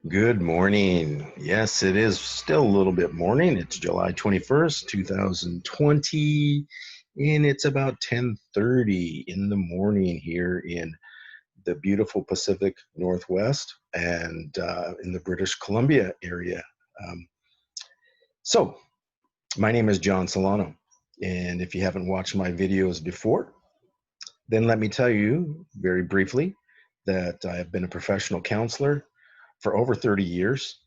Good morning. Yes, it is still a little bit morning. It's July 21st, 2020, and it's about 10:30 in the morning here in the beautiful Pacific Northwest and in the British Columbia area. Um, so, my name is John Solano, and if you haven't watched my videos before, then let me tell you very briefly that I have been a professional counselor for over 30 years.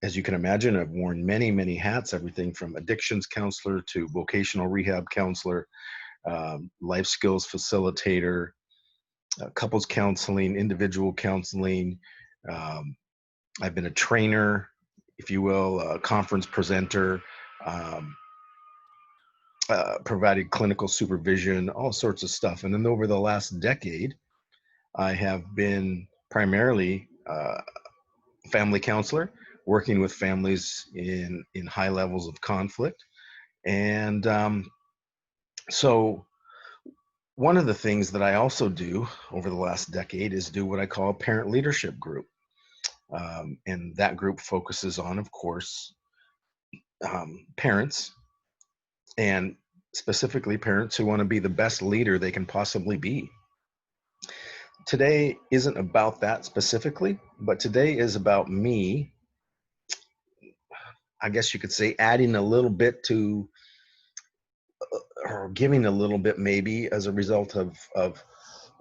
As you can imagine, I've worn many, many hats, everything from addictions counselor to vocational rehab counselor, life skills facilitator, couples counseling, individual counseling. Um, I've been a trainer, if you will, a conference presenter, um, provided clinical supervision, all sorts of stuff. And then over the last decade, I have been primarily family counselor, working with families in high levels of conflict. And so, one of the things that I also do over the last decade is do what I call a parent leadership group. And that group focuses on, of course, parents, and specifically parents who want to be the best leader they can possibly be. Today isn't about that specifically, but today is about me, I guess you could say, adding a little bit to, or giving a little bit maybe as a result of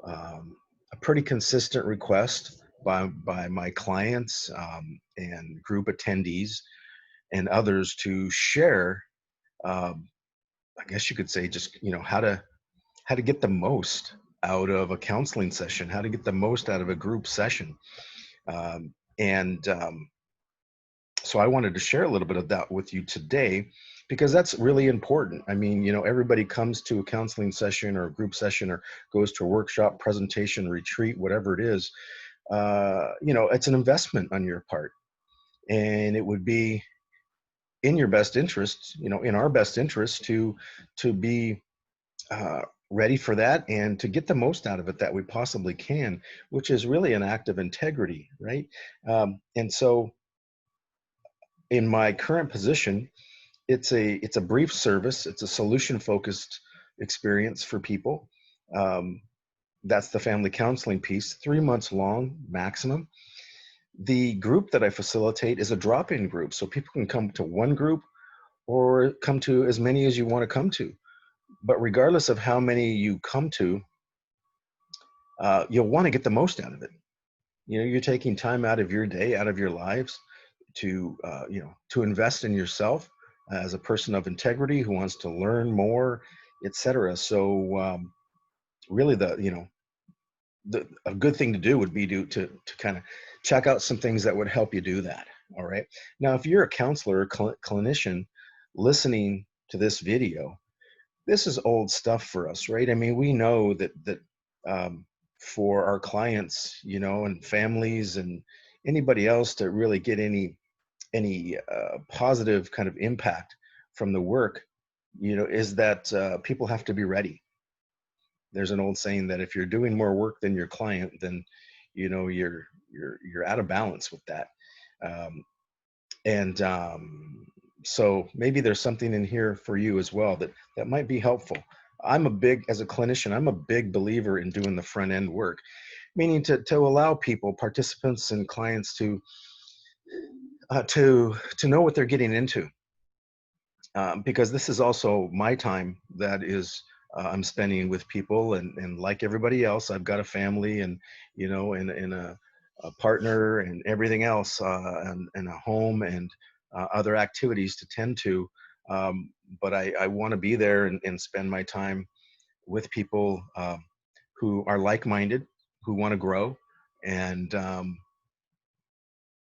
a pretty consistent request by my clients, and group attendees and others to share, um, I guess you could say, just how to get the most out of a counseling session, how to get the most out of a group session. And so I wanted to share a little bit of that with you today because that's really important. I mean, everybody comes to a counseling session or a group session or goes to a workshop, presentation, retreat, whatever it is. It's an investment on your part, and it would be in your best interest, in our best interest to be uh, ready for that and to get the most out of it that we possibly can, which is really an act of integrity, right? And so, in my current position, it's a brief service. It's a solution focused experience for people. Um, that's the family counseling piece, 3 months long maximum. The group that I facilitate is a drop in group. So people can come to one group or come to as many as you want to come to. But regardless of how many you come to, you'll want to get the most out of it. You're taking time out of your day, out of your lives to invest in yourself as a person of integrity who wants to learn more, etc. So really, a good thing to do would be to kind of check out some things that would help you do that. All right. Now, if you're a counselor or clinician listening to this video, this is old stuff for us, right? I mean, we know that um, for our clients, and families and anybody else to really get any positive kind of impact from the work, is that people have to be ready. There's an old saying that if you're doing more work than your client, then you're out of balance with that. Um, and so maybe there's something in here for you as well that might be helpful. As a clinician, I'm a big believer in doing the front end work, meaning to allow people, participants and clients to know what they're getting into, because this is also my time that is I'm spending with people, and like everybody else, I've got a family and and a partner and everything else, and a home and other activities to tend to. But I want to be there and spend my time with people who are like-minded, who want to grow, and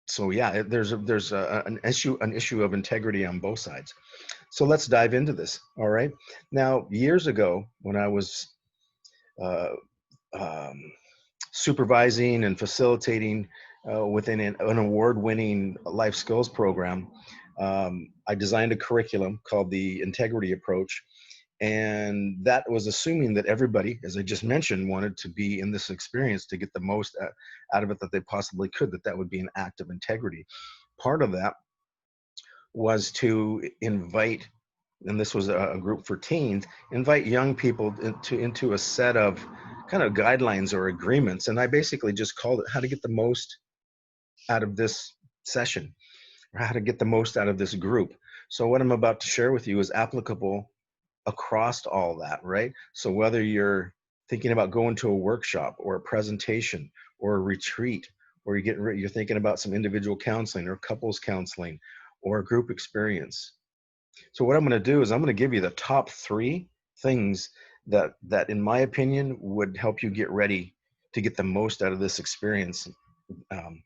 so yeah, there's an issue of integrity on both sides. So let's dive into this. All right. Now, years ago, when I was uh, um, supervising and facilitating within an award-winning life skills program, I designed a curriculum called the Integrity Approach, And that was assuming that everybody, as I just mentioned, wanted to be in this experience to get the most out of it that they possibly could, that would be an act of integrity. Part of that was to invite, and this was a group for teens, invite young people into a set of kind of guidelines or agreements. And I basically just called it how to get the most out of this session, or how to get the most out of this group. So what I'm about to share with you is applicable across all that, right? So whether you're thinking about going to a workshop or a presentation or a retreat, or you're thinking about some individual counseling or couples counseling or a group experience. So what I'm going to do is I'm going to give you the top 3 things that in my opinion would help you get ready to get the most out of this experience. Um,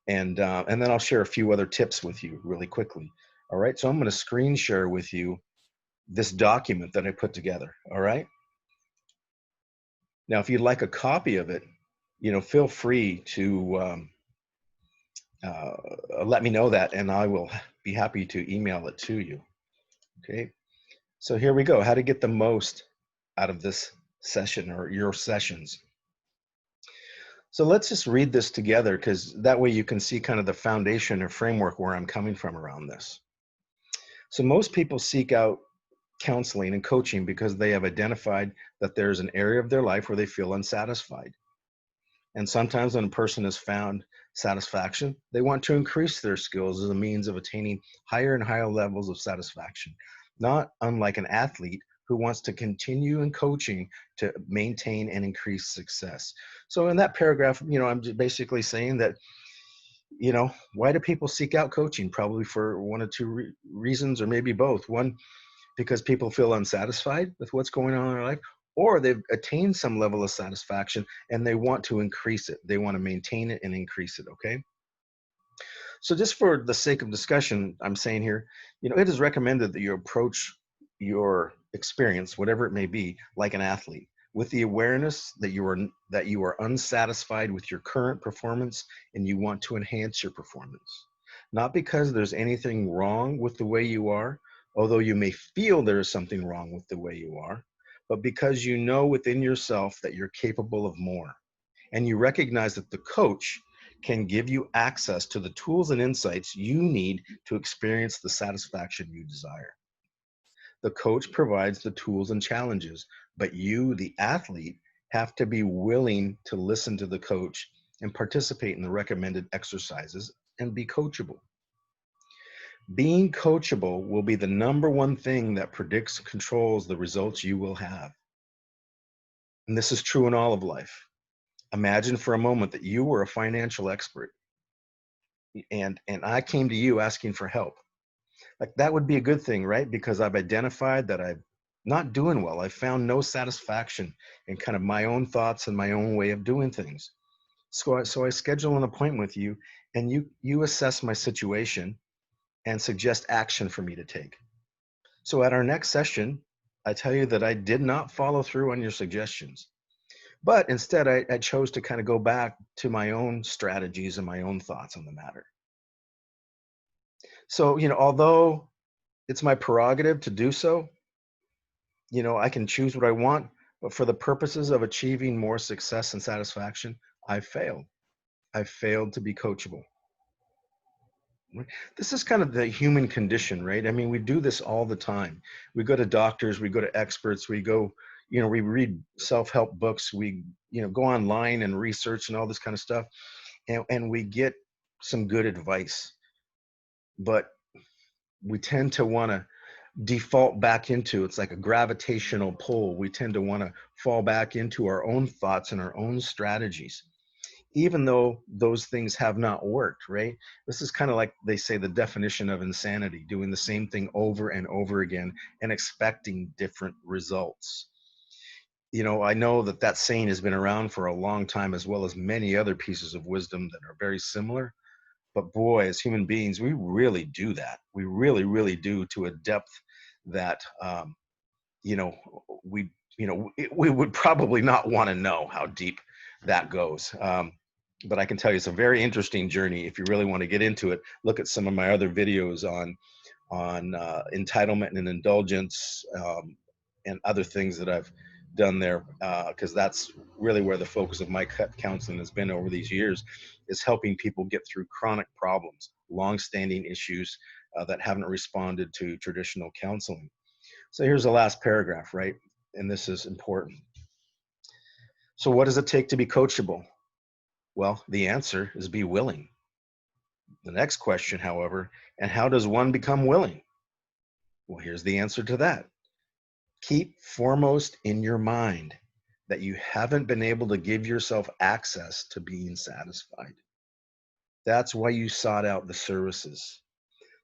and then I'll share a few other tips with you really quickly. All right, so I'm going to screen share with you this document that I put together. All right. Now, if you'd like a copy of it, feel free to let me know that, and I will be happy to email it to you. Okay. So here we go. How to get the most out of this session or your sessions. So let's just read this together, because that way you can see kind of the foundation or framework where I'm coming from around this. So most people seek out counseling and coaching because they have identified that there's an area of their life where they feel unsatisfied. And sometimes when a person has found satisfaction, they want to increase their skills as a means of attaining higher and higher levels of satisfaction, not unlike an athlete who wants to continue in coaching to maintain and increase success. So in that paragraph, I'm just basically saying that, why do people seek out coaching? Probably for one or two reasons, or maybe both. One, because people feel unsatisfied with what's going on in their life, or they've attained some level of satisfaction and they want to increase it. They want to maintain it and increase it, okay? So just for the sake of discussion, I'm saying here, it is recommended that you approach your experience, whatever it may be, like an athlete, with the awareness that you are unsatisfied with your current performance and you want to enhance your performance. Not because there's anything wrong with the way you are, although you may feel there is something wrong with the way you are, but because you know within yourself that you're capable of more. And you recognize that the coach can give you access to the tools and insights you need to experience the satisfaction you desire. The coach provides the tools and challenges, but you, the athlete, have to be willing to listen to the coach and participate in the recommended exercises and be coachable. Being coachable will be the number one thing that predicts and controls the results you will have. And this is true in all of life. Imagine for a moment that you were a financial expert and I came to you asking for help. Like, that would be a good thing, right? Because I've identified that I'm not doing well. I found no satisfaction in kind of my own thoughts and my own way of doing things. So I schedule an appointment with you, and you assess my situation and suggest action for me to take. So at our next session, I tell you that I did not follow through on your suggestions, but instead I chose to kind of go back to my own strategies and my own thoughts on the matter. So, although it's my prerogative to do so, I can choose what I want, but for the purposes of achieving more success and satisfaction, I failed. I failed to be coachable. Right? This is kind of the human condition, right? I mean, we do this all the time. We go to doctors, we go to experts, we go, we read self-help books, we, go online and research and all this kind of stuff, and we get some good advice, but we tend to want to default back into, it's like a gravitational pull. We tend to want to fall back into our own thoughts and our own strategies, even though those things have not worked, right? This is kind of like they say the definition of insanity, doing the same thing over and over again and expecting different results. I know that saying has been around for a long time, as well as many other pieces of wisdom that are very similar. But boy, as human beings, we really do that. We really, really do, to a depth that, you know, we would probably not want to know how deep that goes. But I can tell you it's a very interesting journey. If you really want to get into it, look at some of my other videos on entitlement and indulgence, and other things that I've done there, because that's really where the focus of my counseling has been over these years, is helping people get through chronic problems, long-standing issues that haven't responded to traditional counseling. So here's the last paragraph, right? And this is important. So what does it take to be coachable? Well, the answer is be willing. The next question, however, and how does one become willing? Well, here's the answer to that. Keep foremost in your mind that you haven't been able to give yourself access to being satisfied. That's why you sought out the services.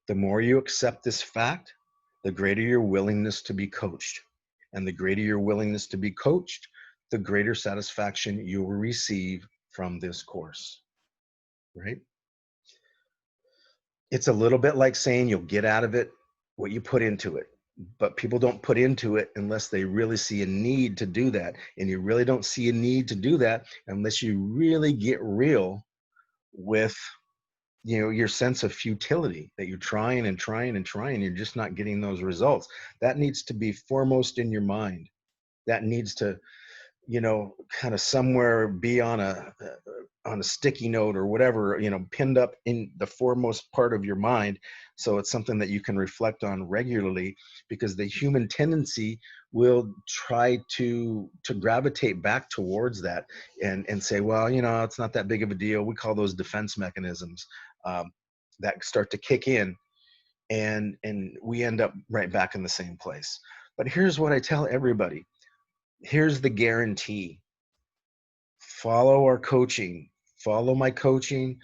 The more you accept this fact, the greater your willingness to be coached. And the greater your willingness to be coached, the greater satisfaction you will receive from this course, right? It's a little bit like saying you'll get out of it what you put into it. But people don't put into it unless they really see a need to do that. And you really don't see a need to do that unless you really get real with, your sense of futility, that you're trying and trying and trying, you're just not getting those results. That needs to be foremost in your mind. That needs to, kind of somewhere be on a sticky note or whatever, pinned up in the foremost part of your mind. So it's something that you can reflect on regularly, because the human tendency will try to gravitate back towards that and say, well, it's not that big of a deal. We call those defense mechanisms that start to kick in, and we end up right back in the same place. But here's what I tell everybody. Here's the guarantee. Follow our coaching, follow my coaching,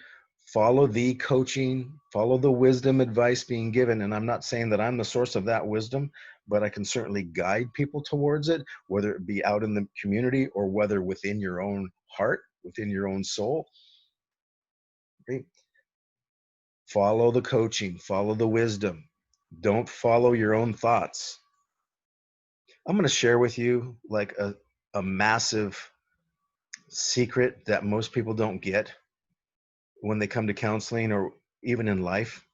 follow the coaching, follow the wisdom advice being given. And I'm not saying that I'm the source of that wisdom, but I can certainly guide people towards it, whether it be out in the community or whether within your own heart, within your own soul. Okay? Follow the coaching, follow the wisdom. Don't follow your own thoughts. I'm going to share with you like a massive secret that most people don't get when they come to counseling or even in life.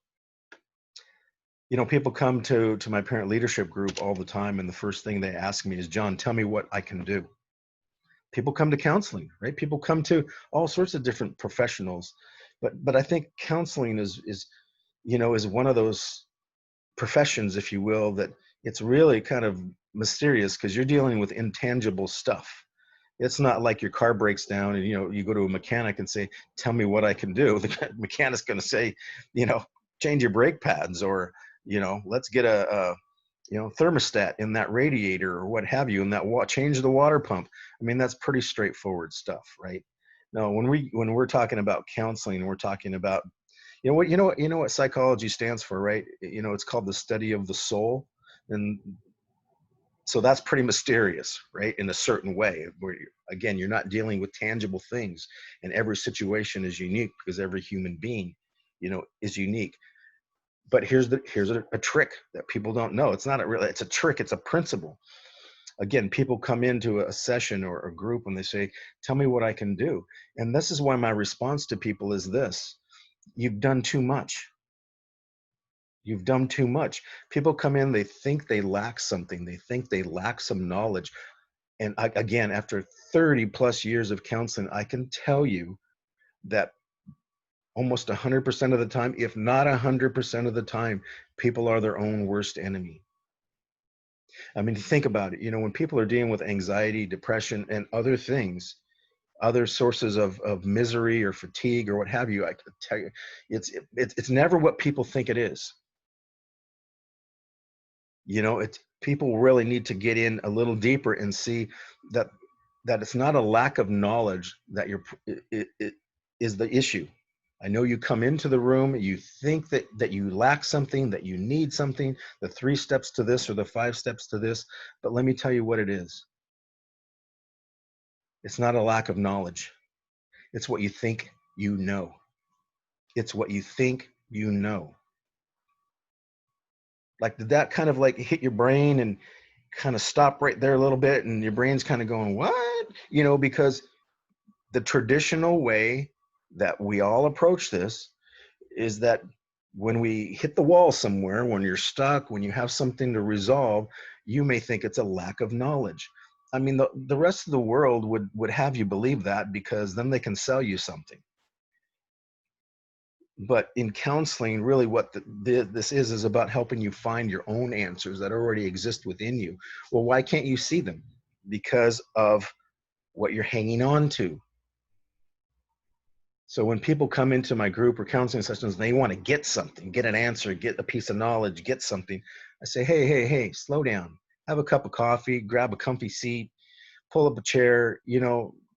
People come to my parent leadership group all the time, and the first thing they ask me is, John, tell me what I can do. People come to counseling, right? People come to all sorts of different professionals, but I think counseling is one of those professions, if you will, that it's really kind of mysterious, because you're dealing with intangible stuff. It's not like your car breaks down and, you go to a mechanic and say, tell me what I can do. The mechanic's going to say, change your brake pads, or, let's get a thermostat in that radiator or what have you, and that change the water pump. I mean, that's pretty straightforward stuff, right? No, when we're talking about counseling, we're talking about, what psychology stands for, right? It's called the study of the soul. And so that's pretty mysterious, right? In a certain way, where again, you're not dealing with tangible things, and every situation is unique, because every human being, is unique. But here's a trick that people don't know. It's not it's a trick. It's a principle. Again, people come into a session or a group and they say, tell me what I can do. And this is why my response to people is this: you've done too much. You've done too much. People come in, they think they lack something. They think they lack some knowledge. And again, after 30 plus years of counseling, I can tell you that almost 100% of the time, if not 100% of the time, people are their own worst enemy. I mean, think about it. When people are dealing with anxiety, depression, and other things, other sources of misery or fatigue or what have you, I can tell you, it's never what people think it is. It's people really need to get in a little deeper and see that it's not a lack of knowledge that it is the issue. I know you come into the room, you think that you lack something, that you need something, the 3 steps to this or the 5 steps to this, but let me tell you what it is. It's not a lack of knowledge. It's what you think you know. It's what you think you know. Like, did that kind of like hit your brain and kind of stop right there a little bit, and your brain's kind of going, what? Because the traditional way that we all approach this is that when we hit the wall somewhere, when you're stuck, when you have something to resolve, You may think it's a lack of knowledge. I mean, the rest of the world would have you believe that, because then they can sell you something. But in counseling, really what this is about helping you find your own answers that already exist within you. Well, why can't you see them? Because of what you're hanging on to. So when people come into my group or counseling sessions, they want to get something, get an answer, get a piece of knowledge, get something. I say, hey, slow down. Have a cup of coffee, grab a comfy seat, pull up a chair,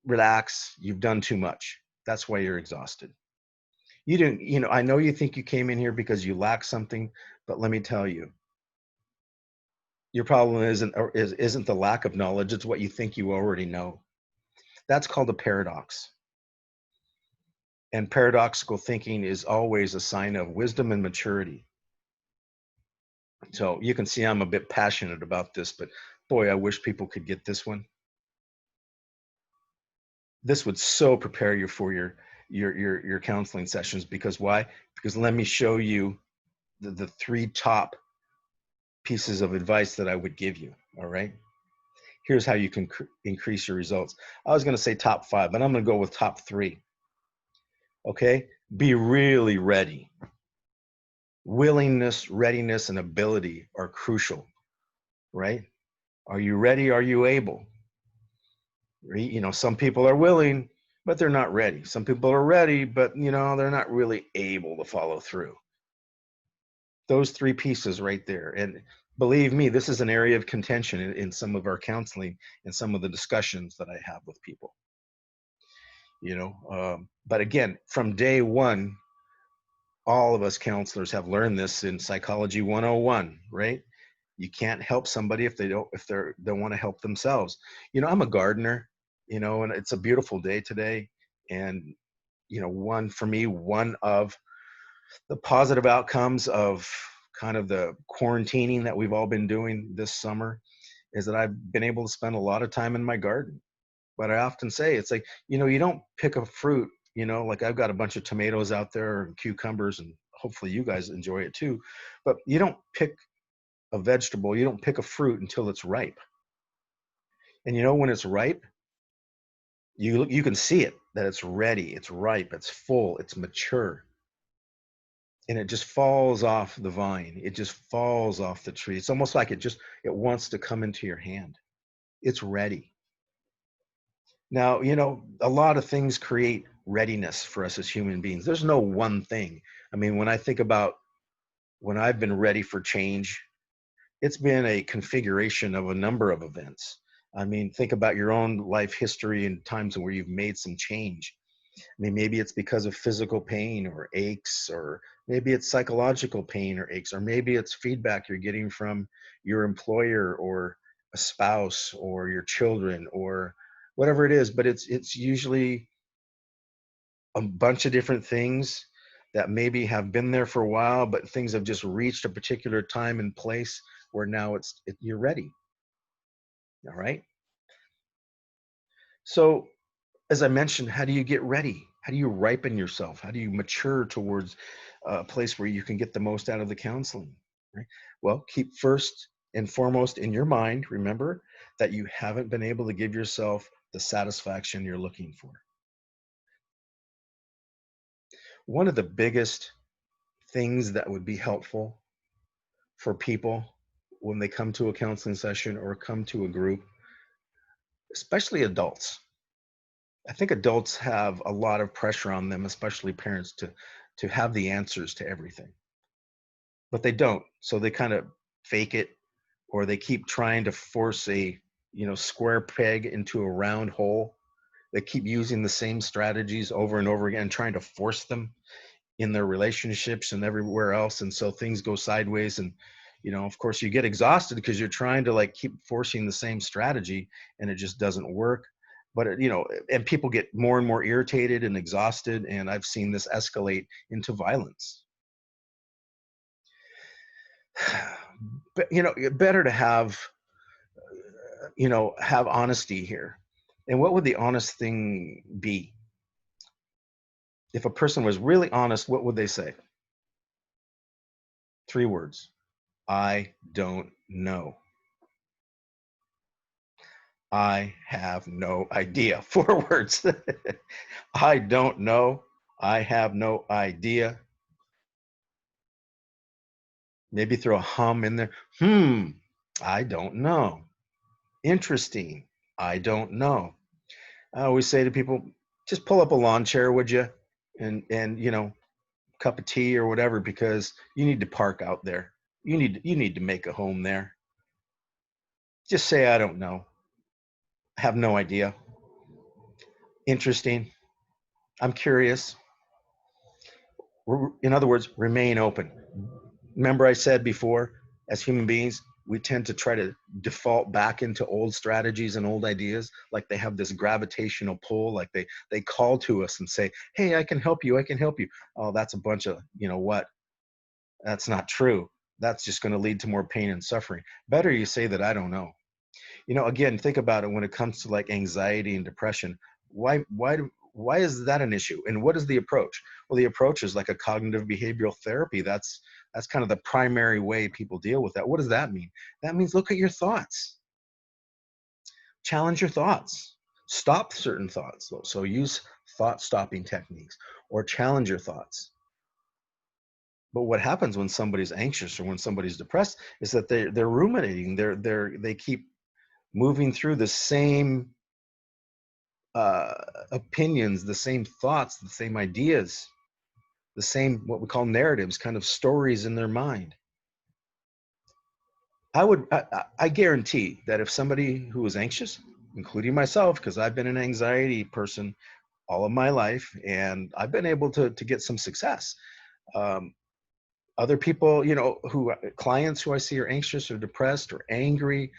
relax. You've done too much. That's why you're exhausted. You didn't, I know you think you came in here because you lack something, but let me tell you, your problem isn't the lack of knowledge. It's what you think you already know. That's called a paradox. And paradoxical thinking is always a sign of wisdom and maturity. So you can see I'm a bit passionate about this, but boy, I wish people could get this one. This would so prepare you for your counseling sessions. Because why? Because let me show you the three top pieces of advice that I would give you. All right. Here's how you can increase your results. I was going to say top 5, but I'm going to go with top 3. Okay. Be really ready. Willingness, readiness, and ability are crucial, right? Are you ready? Are you able? Some people are willing, but they're not ready. Some people are ready, but they're not really able to follow through. Those 3 pieces right there. And believe me, this is an area of contention in some of our counseling and some of the discussions that I have with people. But again, from day one, all of us counselors have learned this in Psychology 101, right? You can't help somebody if they don't want to help themselves. I'm a gardener, and it's a beautiful day today. And, one of the positive outcomes of kind of the quarantining that we've all been doing this summer is that I've been able to spend a lot of time in my garden. But I often say, it's like, you don't pick a fruit, like I've got a bunch of tomatoes out there and cucumbers, and hopefully you guys enjoy it too. But you don't pick a vegetable, you don't pick a fruit until it's ripe. And when it's ripe, you can see it, that it's ready, it's ripe, it's full, it's mature. And it just falls off the vine. It just falls off the tree. It's almost like it wants to come into your hand. It's ready. Now, a lot of things create readiness for us as human beings. There's no one thing. I mean, when I think about when I've been ready for change, it's been a configuration of a number of events. I mean, think about your own life history and times where you've made some change. I mean, maybe it's because of physical pain or aches, or maybe it's psychological pain or aches, or maybe it's feedback you're getting from your employer or a spouse or your children or whatever it is. But it's usually a bunch of different things that maybe have been there for a while, but things have just reached a particular time and place where now you're ready. All right. So as I mentioned, how do you get ready? How do you ripen yourself? How do you mature towards a place where you can get the most out of the counseling? Right? Well, keep first and foremost in your mind, remember that you haven't been able to give yourself the satisfaction you're looking for. One of the biggest things that would be helpful for people when they come to a counseling session or come to a group, especially adults. I think adults have a lot of pressure on them, especially parents, to have the answers to everything. But they don't. So they kind of fake it, or they keep trying to force a, square peg into a round hole. They keep using the same strategies over and over again, trying to force them in their relationships and everywhere else. And so things go sideways. And, of course you get exhausted because you're trying to like keep forcing the same strategy and it just doesn't work. But, and people get more and more irritated and exhausted. And I've seen this escalate into violence. But, better to have honesty here. And what would the honest thing be? If a person was really honest, what would they say? 3 words. I don't know. I have no idea. 4 words. I don't know. I have no idea. Maybe throw a hum in there. I don't know. Interesting. I don't know. I always say to people, just pull up a lawn chair, would you? And cup of tea or whatever, because you need to park out there. You need to make a home there. Just say I don't know. Have no idea. Interesting. I'm curious. In other words, remain open. Remember I said before, as human beings, we tend to try to default back into old strategies and old ideas, like they have this gravitational pull, like they call to us and say, hey, I can help you, I can help you. Oh, that's a bunch of, you know what? That's not true. That's just going to lead to more pain and suffering. Better you say that I don't know. Again, think about it when it comes to like anxiety and depression. Why is that an issue? And what is the approach? Well, the approach is like a cognitive behavioral therapy. That's kind of the primary way people deal with that. What does that mean? That means look at your thoughts. Challenge your thoughts. Stop certain thoughts. So use thought stopping techniques or challenge your thoughts. But what happens when somebody's anxious or when somebody's depressed is that they're ruminating. They keep moving through the same uh, opinions, the same thoughts, the same ideas, the same what we call narratives, kind of stories in their mind. I guarantee that if somebody who is anxious, including myself, because I've been an anxiety person all of my life, and I've been able to get some success. Um, Other people, who clients who I see are anxious or depressed or angry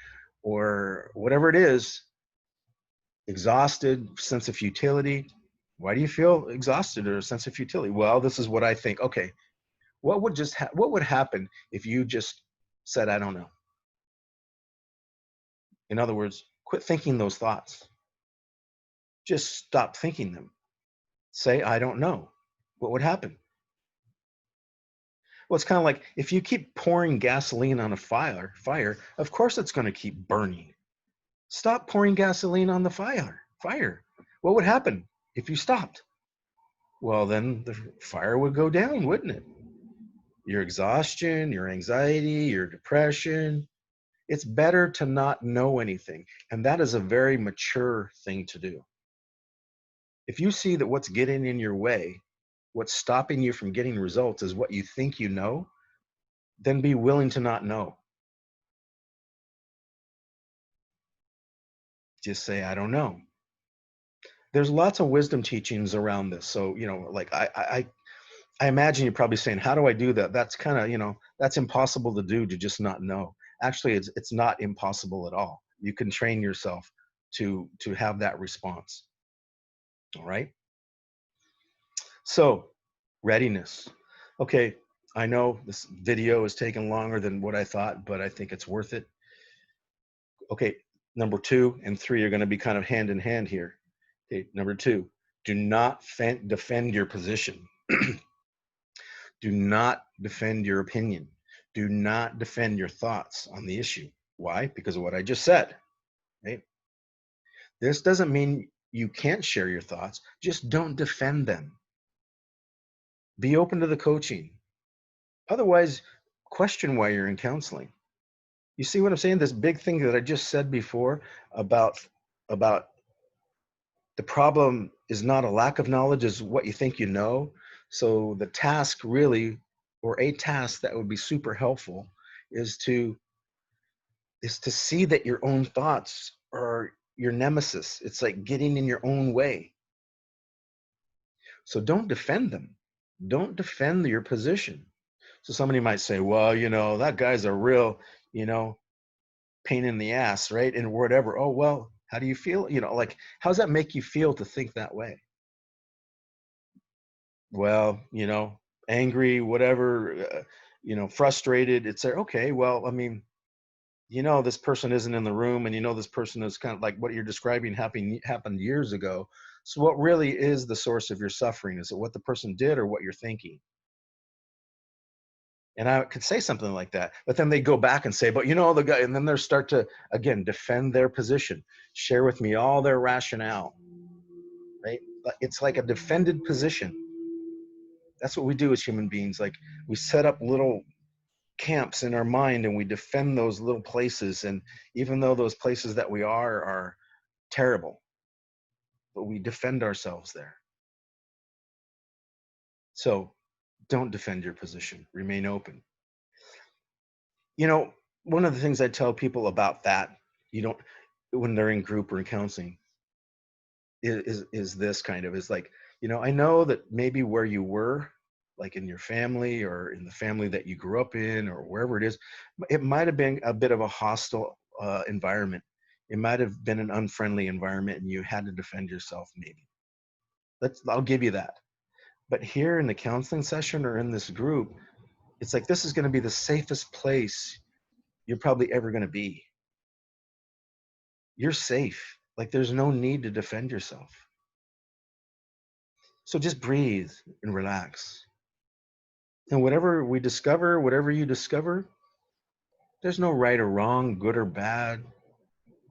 or whatever it is, exhausted, sense of futility. Why do you feel exhausted or a sense of futility? Well, this is what I think. Okay, what would happen if you just said I don't know? In other words, quit thinking those thoughts. Just stop thinking them. Say I don't know. What would happen? Well, it's kind of like if you keep pouring gasoline on a fire, of course it's going to keep burning. Stop pouring gasoline on the fire. What would happen if you stopped? Well, then the fire would go down, wouldn't it? Your exhaustion, your anxiety, your depression. It's better to not know anything. And that is a very mature thing to do. If you see that what's getting in your way, what's stopping you from getting results is what you think you know, then be willing to not know. Just say, I don't know. There's lots of wisdom teachings around this. So, like I imagine you're probably saying, how do I do that? That's kind of, that's impossible to do, to just not know. Actually, it's not impossible at all. You can train yourself to have that response. All right. So readiness. Okay. I know this video is taking longer than what I thought, but I think it's worth it. Okay. Number 2 and 3 are going to be kind of hand in hand here. Okay. Number 2, do not defend your position. Do not defend your opinion. Do not defend your thoughts on the issue. Why? Because of what I just said. Right? This doesn't mean you can't share your thoughts. Just don't defend them. Be open to the coaching. Otherwise, question why you're in counseling. You see what I'm saying? This big thing that I just said before about the problem is not a lack of knowledge, is what you think you know. So the task really, or a task that would be super helpful, is to see that your own thoughts are your nemesis. It's like getting in your own way. So don't defend them. Don't defend your position. So somebody might say, well, that guy's a real, you know, pain in the ass, right? And whatever. Oh, well, how do you feel? Like, how does that make you feel to think that way? Well, angry, whatever, frustrated. It's like, okay, well, I mean, this person isn't in the room, and this person is kind of like what you're describing happened years ago. So what really is the source of your suffering? Is it what the person did or what you're thinking? And I could say something like that, but then they go back and say, but you know, the guy, and then they start to, again, defend their position, share with me all their rationale, right? It's like a defended position. That's what we do as human beings. Like, we set up little camps in our mind and we defend those little places. And even though those places that we are terrible, but we defend ourselves there. So don't defend your position, remain open. You know, one of the things I tell people about that, you don't, when they're in group or in counseling, is this kind of, is like, you know, I know that maybe where you were, like in your family or in the family that you grew up in or wherever it is, it might have been a bit of a hostile environment. It might have been an unfriendly environment and you had to defend yourself maybe. I'll give you that. But here in the counseling session or in this group, it's like, this is going to be the safest place you're probably ever going to be. You're safe. Like, there's no need to defend yourself. So just breathe and relax. And whatever we discover, whatever you discover, there's no right or wrong, good or bad,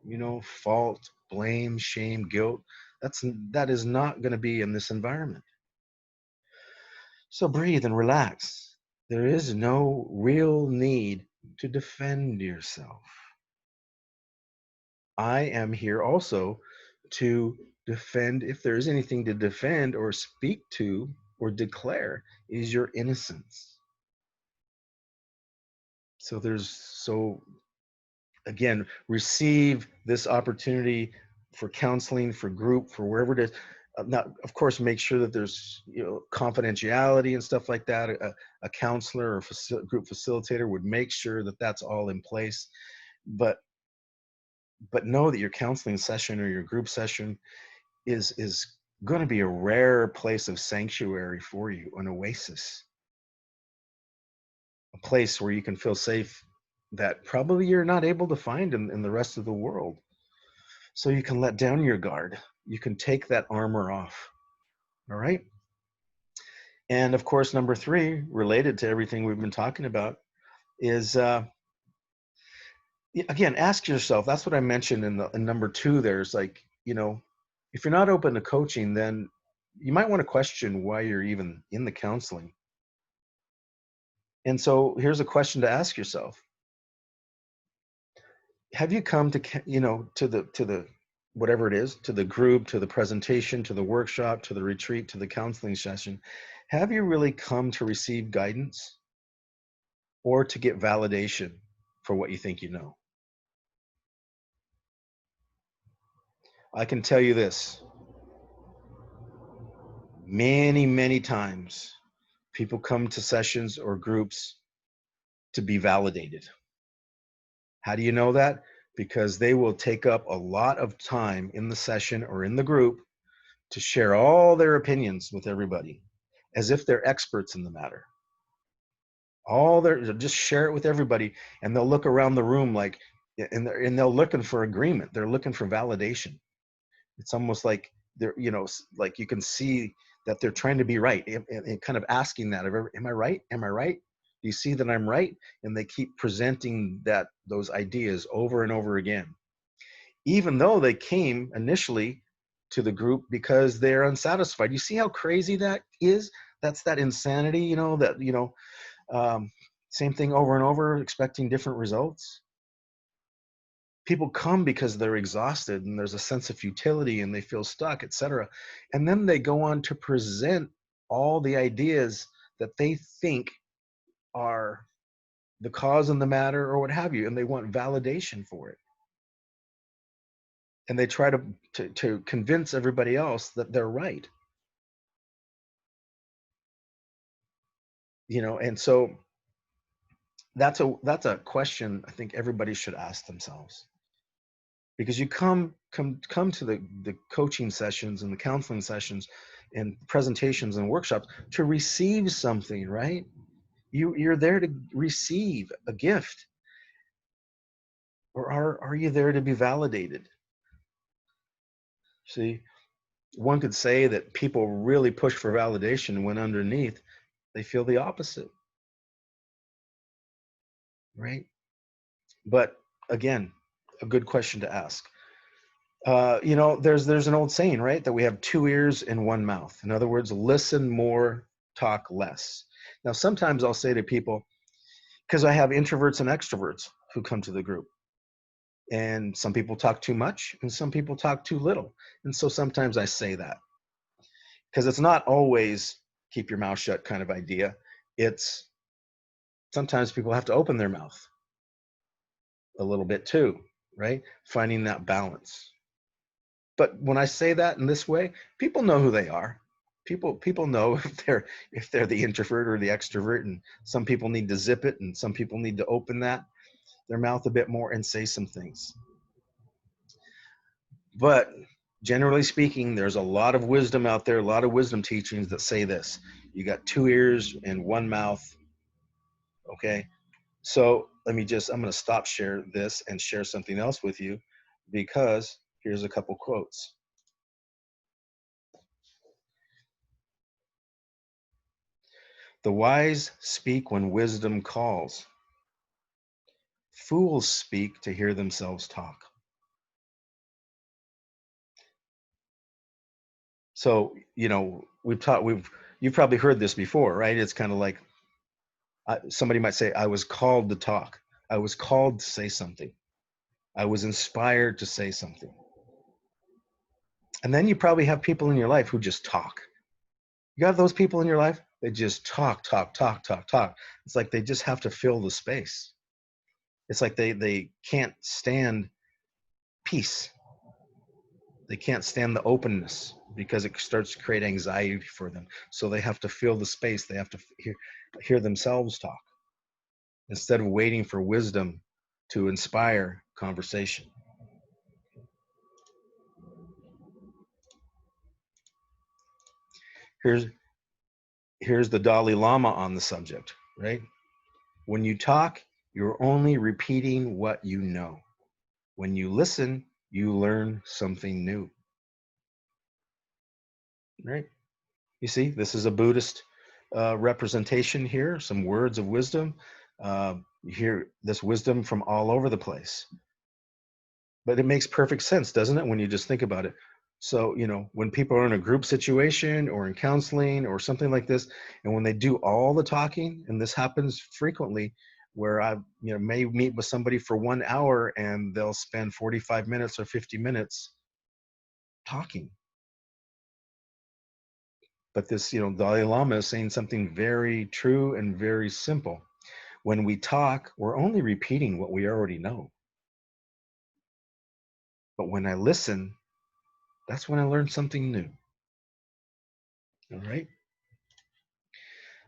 you know, fault, blame, shame, guilt. That is not going to be in this environment. So breathe and relax. There is no real need to defend yourself. I am here also to defend, if there is anything to defend or speak to or declare, is your innocence. So again, receive this opportunity for counseling, for group, for wherever it is. Now, of course, make sure that there's, you know, confidentiality and stuff like that. A counselor or group facilitator would make sure that that's all in place. But know that your counseling session or your group session is going to be a rare place of sanctuary for you, an oasis, a place where you can feel safe that probably you're not able to find in the rest of the world. So you can let down your guard. You can take that armor off. All right. And of course, number 3, related to everything we've been talking about, is again, ask yourself. That's what I mentioned in number 2. There's like, you know, if you're not open to coaching, then you might want to question why you're even in the counseling. And so here's a question to ask yourself. Have you come to, you know, to the whatever it is, to the group, to the presentation, to the workshop, to the retreat, to the counseling session? Have you really come to receive guidance or to get validation for what you think you know? I can tell you this, many times people come to sessions or groups to be validated. How do you know that? Because they will take up a lot of time in the session or in the group to share all their opinions with everybody as if they're experts in the matter. They'll just share it with everybody, and they'll look around the room like, and they're looking for agreement. They're looking for validation. It's almost like they're, you know, like you can see that they're trying to be right and kind of asking that, am I right? Am I right? Do you see that I'm right? And they keep presenting those ideas over and over again, even though they came initially to the group because they're unsatisfied. You see how crazy that is? That's that insanity, you know, that, you know, same thing over and over, expecting different results. People come because they're exhausted and there's a sense of futility and they feel stuck, etc. And then they go on to present all the ideas that they think are the cause in the matter or what have you, and they want validation for it. And they try to convince everybody else that they're right. You know, and so that's a question I think everybody should ask themselves. Because you come to the coaching sessions and the counseling sessions and presentations and workshops to receive something, right? You're there to receive a gift. Or are you there to be validated? See, one could say that people really push for validation when underneath they feel the opposite. right? But again, a good question to ask. There's an old saying, right, that we have two ears and one mouth. In other words, listen more, talk less. Now, sometimes I'll say to people, because I have introverts and extroverts who come to the group, and some people talk too much and some people talk too little. And so sometimes I say that because it's not always keep your mouth shut kind of idea. It's sometimes people have to open their mouth a little bit too, right? Finding that balance. But when I say that in this way, people know who they are. People know if they're the introvert or the extrovert, and some people need to zip it and some people need to open their mouth a bit more and say some things. But generally speaking, there's a lot of wisdom out there, a lot of wisdom teachings that say this. You got two ears and one mouth, okay? So I'm going to stop share this and share something else with you, because here's a couple quotes. The wise speak when wisdom calls. Fools speak to hear themselves talk. So, you've probably heard this before, right? It's kind of like somebody might say, I was called to talk. I was called to say something. I was inspired to say something. And then you probably have people in your life who just talk. You got those people in your life? They just talk, talk, talk, talk, talk. It's like they just have to fill the space. It's like they can't stand peace. They can't stand the openness because it starts to create anxiety for them. So they have to fill the space. They have to hear themselves talk instead of waiting for wisdom to inspire conversation. Here's the Dalai Lama on the subject, right? When you talk, you're only repeating what you know. When you listen, you learn something new, right? You see, this is a Buddhist representation here, some words of wisdom. You hear this wisdom from all over the place. But it makes perfect sense, doesn't it, when you just think about it? So, when people are in a group situation or in counseling or something like this, and when they do all the talking, and this happens frequently, where I, may meet with somebody for 1 hour and they'll spend 45 minutes or 50 minutes talking. But this, Dalai Lama is saying something very true and very simple. When we talk, we're only repeating what we already know. But when I listen, that's when I learn something new. All right.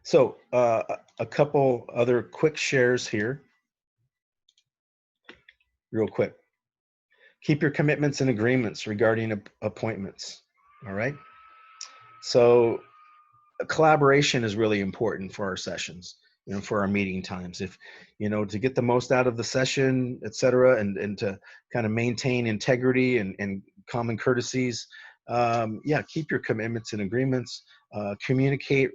So a couple other quick shares here, real quick. Keep your commitments and agreements regarding appointments. All right. So collaboration is really important for our sessions, for our meeting times. If, to get the most out of the session, et cetera, and to kind of maintain integrity and common courtesies, keep your commitments and agreements. Communicate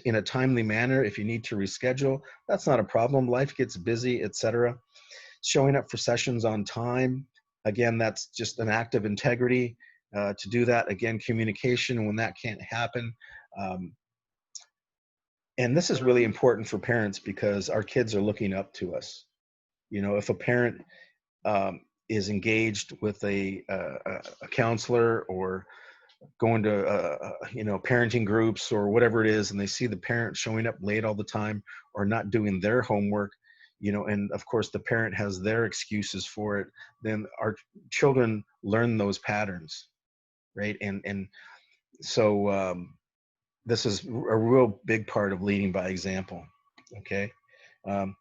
in a timely manner. If you need to reschedule, that's not a problem. Life gets busy, etc. Showing up for sessions on time, again, that's just an act of integrity. To do that, again, communication when that can't happen. And this is really important for parents because our kids are looking up to us. If a parent is engaged with a counselor or going to parenting groups or whatever it is, and they see the parent showing up late all the time or not doing their homework, and of course the parent has their excuses for it, then our children learn those patterns, right? And so this is a real big part of leading by example. Okay. um,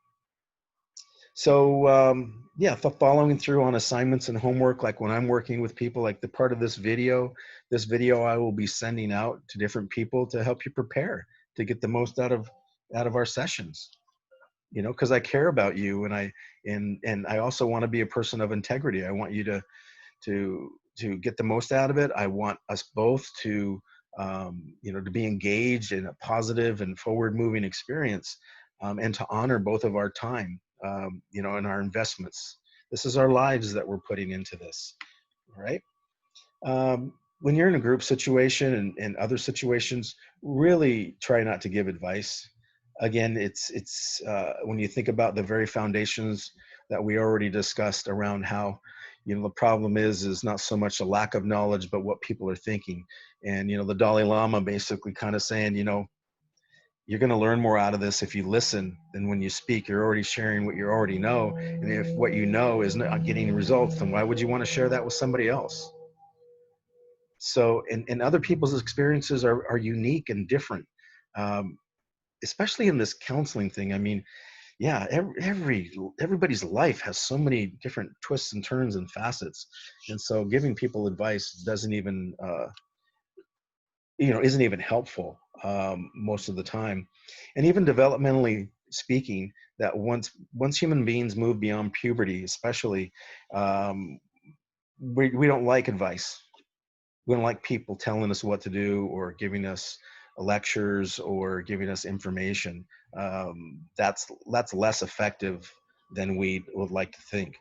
Following through on assignments and homework, like when I'm working with people, like the part of this video I will be sending out to different people to help you prepare to get the most out of our sessions, because I care about you, and I also want to be a person of integrity. I want you to get the most out of it. I want us both to to be engaged in a positive and forward moving experience, and to honor both of our time in our investments. This is our lives that we're putting into this, right? When you're in a group situation and other situations, really try not to give advice. Again, it's when you think about the very foundations that we already discussed around how, the problem is not so much a lack of knowledge, but what people are thinking. And the Dalai Lama basically kind of saying, you're going to learn more out of this if you listen than when you speak. You're already sharing what you already know, and if what you know is not getting results, then why would you want to share that with somebody else? So, and other people's experiences are unique and different, um, especially in this counseling thing. I mean, yeah, everybody's life has so many different twists and turns and facets, and so giving people advice doesn't even, isn't even helpful most of the time. And even developmentally speaking, that once human beings move beyond puberty, especially, um, we don't like advice. We don't like people telling us what to do or giving us lectures or giving us information. That's less effective than we would like to think.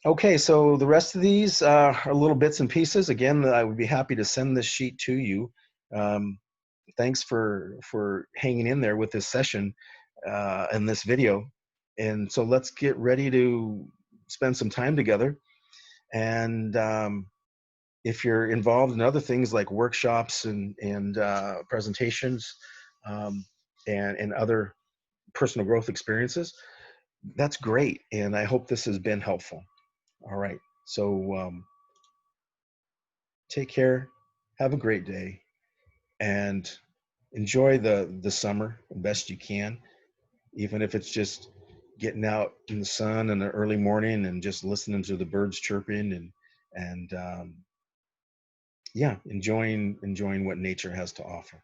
Okay, so the rest of these are little bits and pieces. Again, I would be happy to send this sheet to you. Um, Thanks for hanging in there with this session and this video. And so let's get ready to spend some time together. And if you're involved in other things like workshops and presentations, um, and other personal growth experiences, that's great. And I hope this has been helpful. All right. So take care. Have a great day, and enjoy the summer the best you can, even if it's just getting out in the sun in the early morning and just listening to the birds chirping and yeah, enjoying what nature has to offer.